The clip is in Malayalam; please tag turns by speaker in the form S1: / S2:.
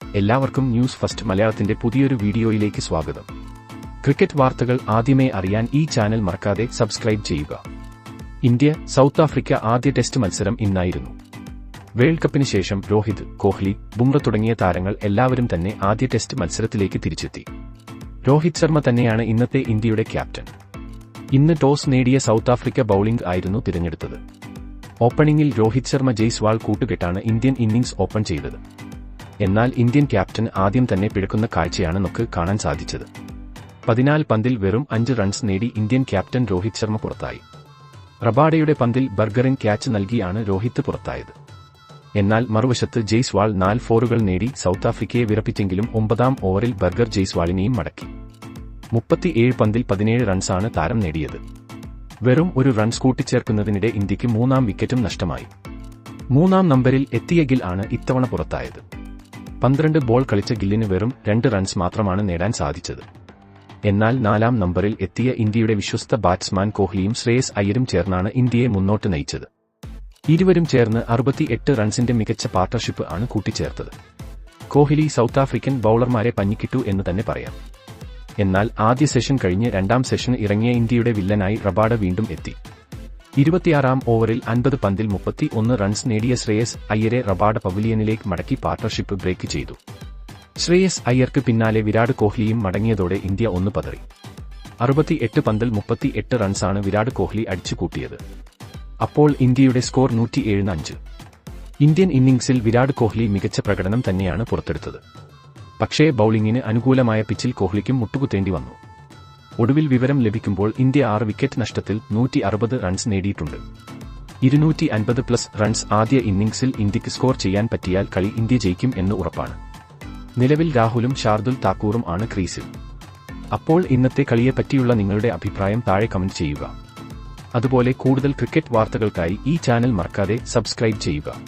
S1: എല്ലാവർക്കും ന്യൂസ് ഫസ്റ്റ് മലയാളത്തിന്റെ പുതിയൊരു വീഡിയോയിലേക്ക് സ്വാഗതം. ക്രിക്കറ്റ് വാർത്തകൾ ആദ്യമേ അറിയാൻ ഈ ചാനൽ മറക്കാതെ സബ്സ്ക്രൈബ് ചെയ്യുക. ഇന്ത്യ സൗത്ത് ആഫ്രിക്ക ആദ്യ ടെസ്റ്റ് മത്സരം ഇന്നായിരുന്നു. വേൾഡ് കപ്പിന് ശേഷം രോഹിത്, കോഹ്ലി, ബുംറ തുടങ്ങിയ താരങ്ങൾ എല്ലാവരും തന്നെ ആദ്യ ടെസ്റ്റ് മത്സരത്തിലേക്ക് തിരിച്ചെത്തി. രോഹിത് ശർമ്മ തന്നെയാണ് ഇന്നത്തെ ഇന്ത്യയുടെ ക്യാപ്റ്റൻ. ഇന്ന് ടോസ് നേടിയ സൗത്ത് ആഫ്രിക്ക ബൌളിംഗ് ആയിരുന്നു തിരഞ്ഞെടുത്തത്. ഓപ്പണിംഗിൽ രോഹിത് ശർമ്മ ജയ്സ്വാൾ കൂട്ടുകെട്ടാണ് ഇന്ത്യൻ ഇന്നിംഗ്സ് ഓപ്പൺ ചെയ്തത്. എന്നാൽ ഇന്ത്യൻ ക്യാപ്റ്റൻ ആദ്യം തന്നെ പിഴക്കുന്ന കാഴ്ചയാണ് നമുക്ക് കാണാൻ സാധിച്ചത്. 14 പന്തിൽ വെറും 5 റൺസ് നേടി ഇന്ത്യൻ ക്യാപ്റ്റൻ രോഹിത് ശർമ്മ പുറത്തായി. റബാഡയുടെ പന്തിൽ ബർഗറിൻ ക്യാച്ച് നൽകിയാണ് രോഹിത് പുറത്തായത്. എന്നാൽ മറുവശത്ത് ജയ്സ്വാൾ 4 ഫോറുകൾ നേടി സൗത്ത് ആഫ്രിക്കയെ വിറപ്പിച്ചെങ്കിലും 9ാം ഓവറിൽ ബർഗർ ജയ്സ്വാളിനെയും മടക്കി. 37 പന്തിൽ 17 റൺസാണ് താരം നേടിയത്. വെറും ഒരു റൺസ് കൂട്ടിച്ചേർക്കുന്നതിനിടെ ഇന്ത്യക്ക് 3ാം വിക്കറ്റും നഷ്ടമായി. 3ാം നമ്പരിൽ എത്തിയ ഗിൽ ആണ് ഇത്തവണ പുറത്തായത്. 12 ബോൾ കളിച്ച ഗില്ലിന് വെറും 2 റൺസ് മാത്രമാണ് നേടാൻ സാധിച്ചത്. എന്നാൽ 4ാം നമ്പറിൽ എത്തിയ ഇന്ത്യയുടെ വിശ്വസ്ത ബാറ്റ്സ്മാൻ കോഹ്ലിയും ശ്രേയസ് അയ്യരും ചേർന്നാണ് ഇന്ത്യയെ മുന്നോട്ട് നയിച്ചത്. ഇരുവരും ചേർന്ന് 68 റൺസിന്റെ മികച്ച പാർട്ണർഷിപ്പ് ആണ് കൂട്ടിച്ചേർത്തത്. കോഹ്ലി സൗത്ത് ആഫ്രിക്കൻ ബൌളർമാരെ പഞ്ഞിക്കിട്ടു എന്ന് തന്നെ പറയാം. എന്നാൽ ആദ്യ സെഷൻ കഴിഞ്ഞ് 2ാം സെഷന് ഇറങ്ങിയ ഇന്ത്യയുടെ വില്ലനായി റബാഡ വീണ്ടും എത്തി. 26ാം ഓവറിൽ 50 പന്തിൽ 31 റൺസ് നേടിയ ശ്രേയസ് അയ്യരെ റബാഡ പവലിയനിലേക്ക് മടക്കി പാർട്ണർഷിപ്പ് ബ്രേക്ക് ചെയ്തു. ശ്രേയസ് അയ്യർക്ക് പിന്നാലെ വിരാട് കോഹ്ലിയും മടങ്ങിയതോടെ ഇന്ത്യ ഒന്ന് പതറി. 68 പന്തിൽ 38 റൺസാണ് വിരാട് കോഹ്ലി അടിച്ചുകൂട്ടിയത്. അപ്പോൾ ഇന്ത്യയുടെ സ്കോർ 107-5. ഇന്ത്യൻ ഇന്നിംഗ്സിൽ വിരാട് കോഹ്ലി മികച്ച പ്രകടനം തന്നെയാണ് പുറത്തെടുത്തത്. പക്ഷേ ബൌളിംഗിന് അനുകൂലമായ പിച്ചിൽ കോഹ്ലിക്കും മുട്ടുകുത്തേണ്ടി വന്നു. ഒടുവിൽ വിവരം ലഭിക്കുമ്പോൾ ഇന്ത്യ 6 വിക്കറ്റ് നഷ്ടത്തിൽ 160 റൺസ് നേടിയിട്ടുണ്ട്. 250+ റൺസ് ആദ്യ ഇന്നിംഗ്സിൽ ഇന്ത്യക്ക് സ്കോർ ചെയ്യാൻ പറ്റിയാൽ കളി ഇന്ത്യ ജയിക്കും എന്ന് ഉറപ്പാണ്. നിലവിൽ രാഹുലും ഷാർദുൽ താക്കൂറും ആണ് ക്രീസിൽ. അപ്പോൾ ഇന്നത്തെ കളിയെപ്പറ്റിയുള്ള നിങ്ങളുടെ അഭിപ്രായം താഴെ കമന്റ് ചെയ്യുക. അതുപോലെ കൂടുതൽ ക്രിക്കറ്റ് വാർത്തകൾക്കായി ഈ ചാനൽ മറക്കാതെ സബ്സ്ക്രൈബ് ചെയ്യുക.